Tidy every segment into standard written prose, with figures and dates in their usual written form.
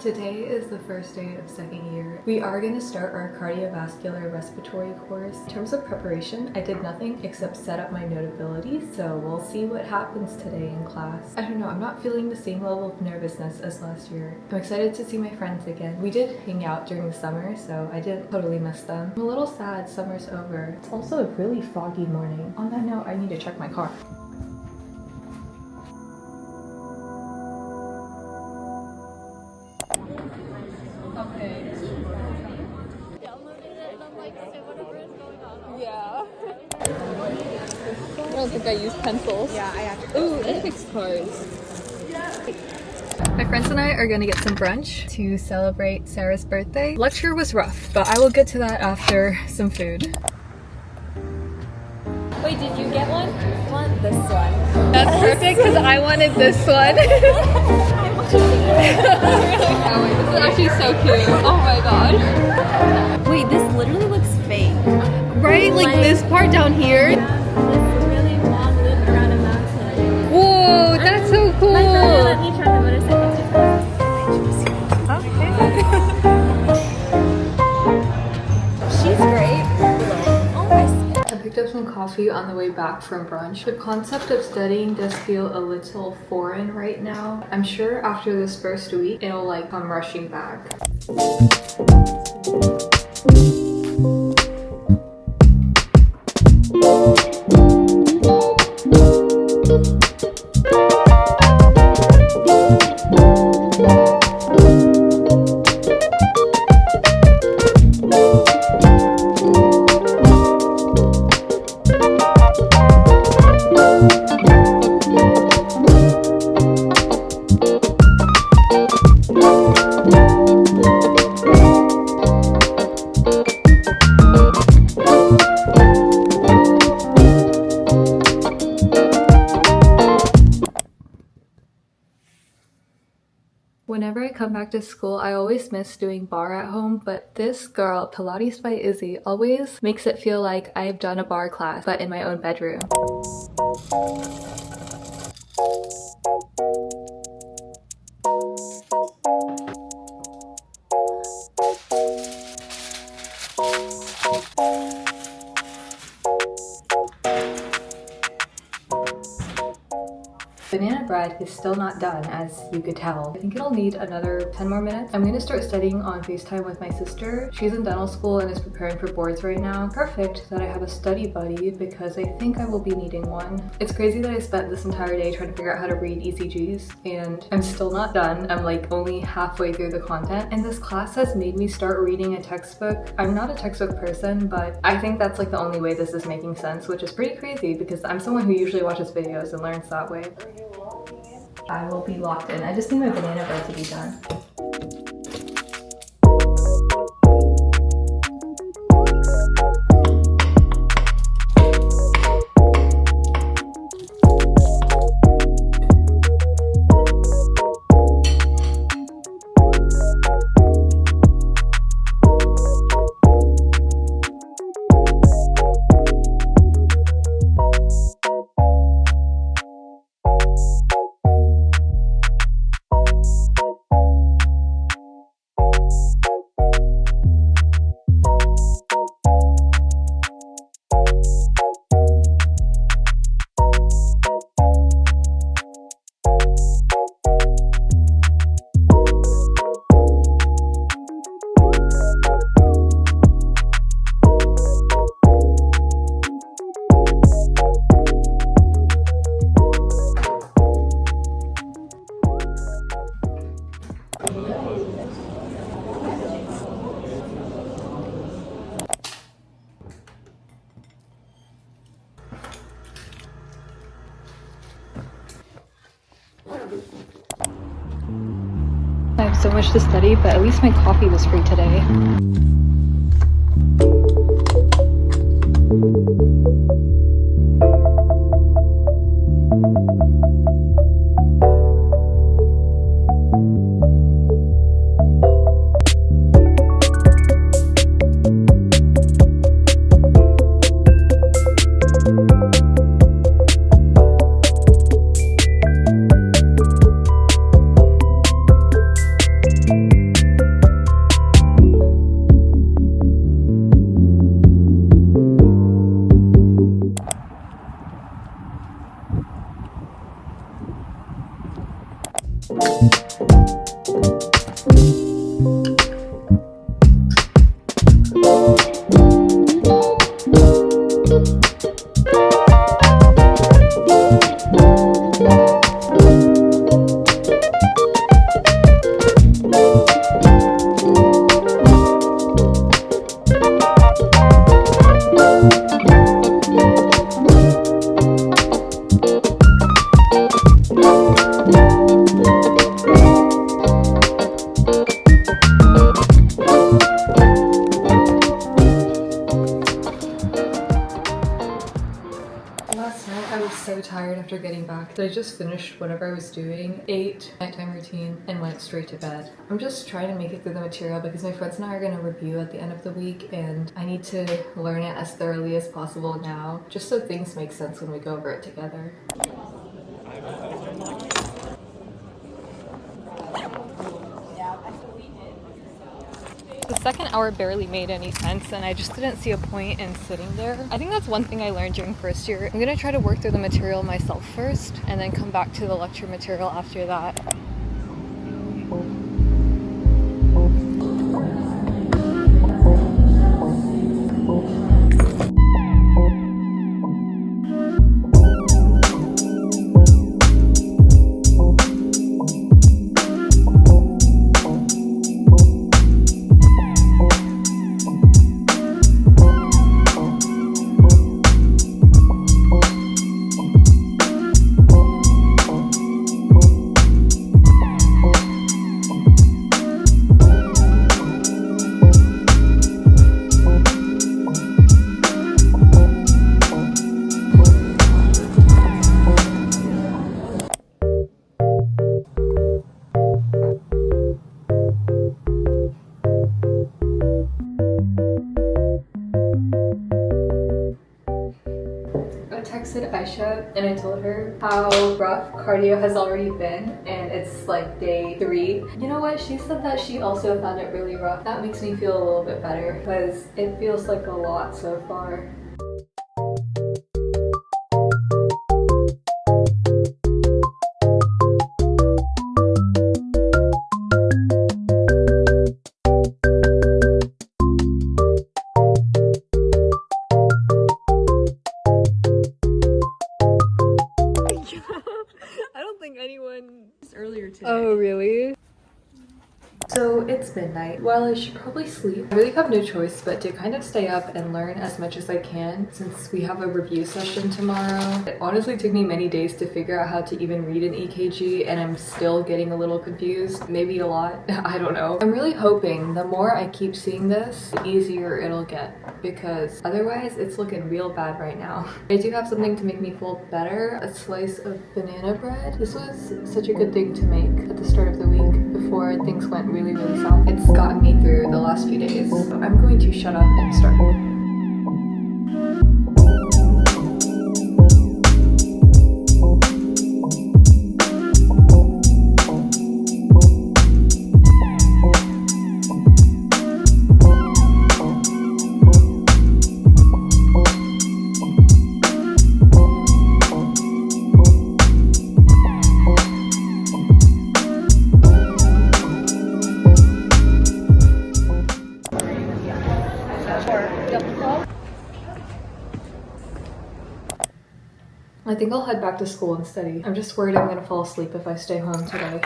Today is the first day of second year. We are going to start our cardiovascular respiratory course. In terms of preparation, I did nothing except set up my Notability, so we'll see what happens today in class. I don't know, I'm not feeling the same level of nervousness as last year. I'm excited to see my friends again. We did hang out during the summer, so I didn't totally miss them. I'm a little sad summer's over. It's also a really foggy morning. On that note, I need to check my car. Okay. Downloaded it and I'm like, okay, whatever is going on. Yeah. I don't think I use pencils. Yeah, I have to. Ooh, index cards. My friends and I are gonna get some brunch to celebrate Sarah's birthday. Lecture was rough, but I will get to that after some food. Wait, did you get one? I want this one. That's perfect because I wanted this one. Oh, wait, this is actually so cute. Oh my god. Wait, this literally looks fake. Right? Like this part down here. This really long loop around a mountain. Whoa, that's so cool. My brother let me try the motorcycle too. She's great. Oh my. I picked up some coffee on the way back from brunch. The concept of studying does feel a little foreign right now. I'm sure after this first week, it'll like come rushing back. Whenever I come back to school, I always miss doing bar at home, but this girl, Pilates by Izzy, always makes it feel like I've done a bar class, but in my own bedroom. Banana bread is still not done, as you could tell. I think it'll need another 10 more minutes. I'm gonna start studying on FaceTime with my sister. She's in dental school and is preparing for boards right now. Perfect that I have a study buddy because I think I will be needing one. It's crazy that I spent this entire day trying to figure out how to read ECGs and I'm still not done. I'm like only halfway through the content and this class has made me start reading a textbook. I'm not a textbook person, but I think that's like the only way this is making sense, which is pretty crazy because I'm someone who usually watches videos and learns that way. I will be locked in. I just need my banana bread to be done. I have so much to study, but at least my coffee was free today. you tired after getting back that I just finished whatever I was doing, ate, nighttime routine, and went straight to bed. I'm just trying to make it through the material because my friends and I are going to review at the end of the week, and I need to learn it as thoroughly as possible now, just so things make sense when we go over it together. The second hour barely made any sense, and I just didn't see a point in sitting there. I think that's one thing I learned during first year. I'm gonna try to work through the material myself first and then come back to the lecture material after that. Texted Aisha and I told her how rough cardio has already been, and it's like day 3. You know what? She said that she also found it really rough. That makes me feel a little bit better because it feels like a lot so far. Earlier today. Oh, really? So it's midnight. Well, I should probably sleep. I really have no choice but to kind of stay up and learn as much as I can since we have a review session tomorrow. It honestly took me many days to figure out how to even read an EKG, and I'm still getting a little confused. Maybe a lot. I don't know. I'm really hoping the more I keep seeing this, the easier it'll get, because otherwise it's looking real bad right now. I do have something to make me feel better. A slice of banana bread. This was such a good thing to make at the start of the week before things went really south. It's gotten me through the last few days. So I'm going to shut up and start. I think I'll head back to school and study. I'm just worried I'm gonna fall asleep if I stay home today.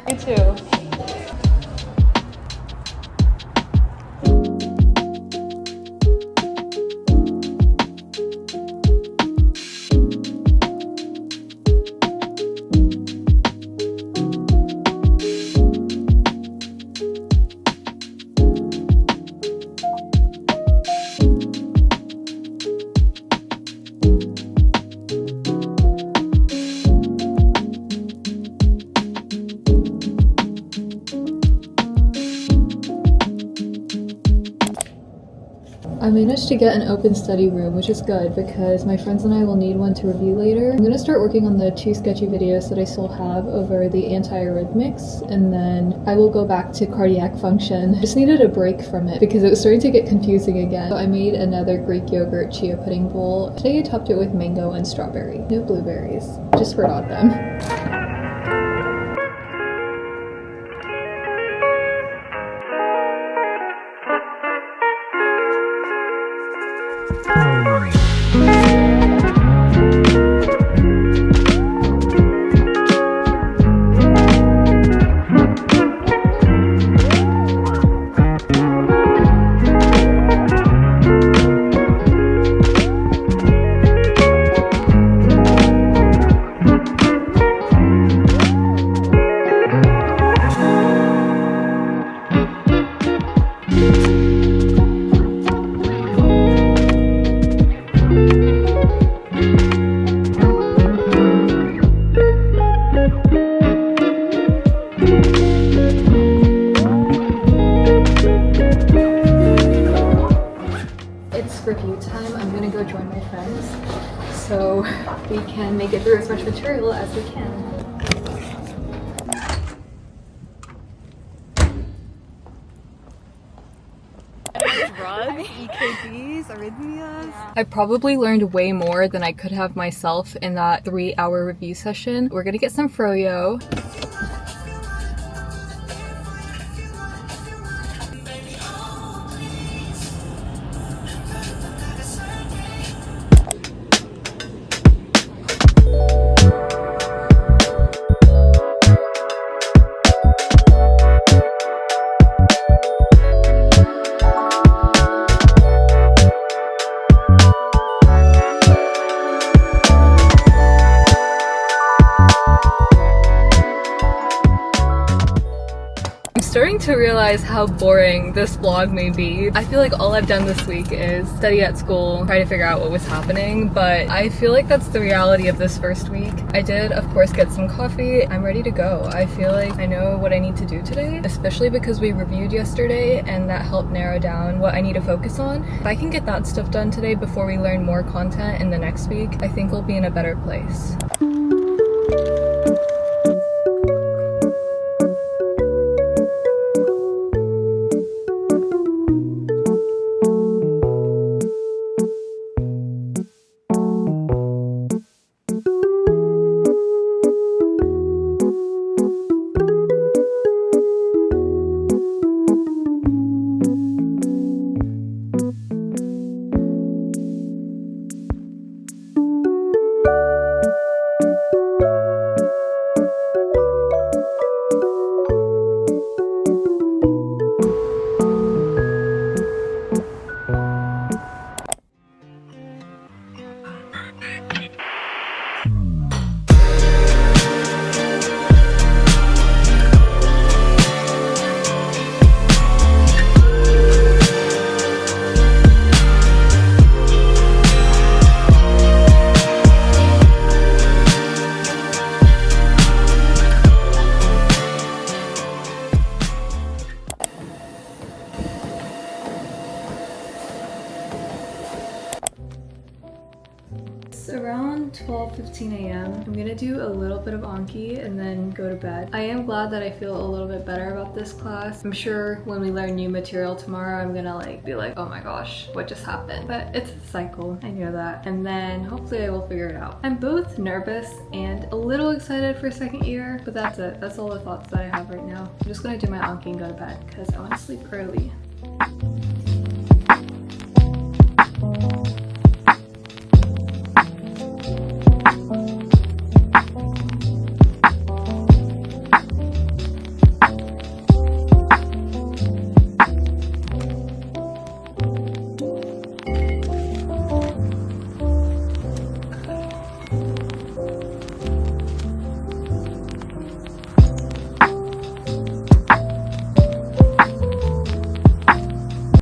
You too. I managed to get an open study room, which is good because my friends and I will need one to review later. I'm going to start working on the 2 sketchy videos that I still have over the antiarrhythmics, and then I will go back to cardiac function. Just needed a break from it because it was starting to get confusing again. So I made another Greek yogurt chia pudding bowl. Today I topped it with mango and strawberry. No blueberries. Just forgot them. Review time. I'm gonna go join my friends so we can make it through as much material as we can. Drugs, EKGs, arrhythmias. I probably learned way more than I could have myself in that 3-hour review session. We're gonna get some froyo. Starting to realize how boring this vlog may be. I feel like all I've done this week is study at school, try to figure out what was happening, but I feel like that's the reality of this first week. I did, of course, get some coffee. I'm ready to go. I feel like I know what I need to do today, especially because we reviewed yesterday and that helped narrow down what I need to focus on. If I can get that stuff done today before we learn more content in the next week, I think we'll be in a better place. Around 12:15 a.m. I'm gonna do a little bit of Anki and then go to bed. I am glad that I feel a little bit better about this class. I'm sure when we learn new material tomorrow, I'm gonna be like, oh my gosh, what just happened? But it's a cycle, I know that. And then hopefully I will figure it out. I'm both nervous and a little excited for second year, but that's it. That's all the thoughts that I have right now. I'm just gonna do my Anki and go to bed because I wanna sleep early.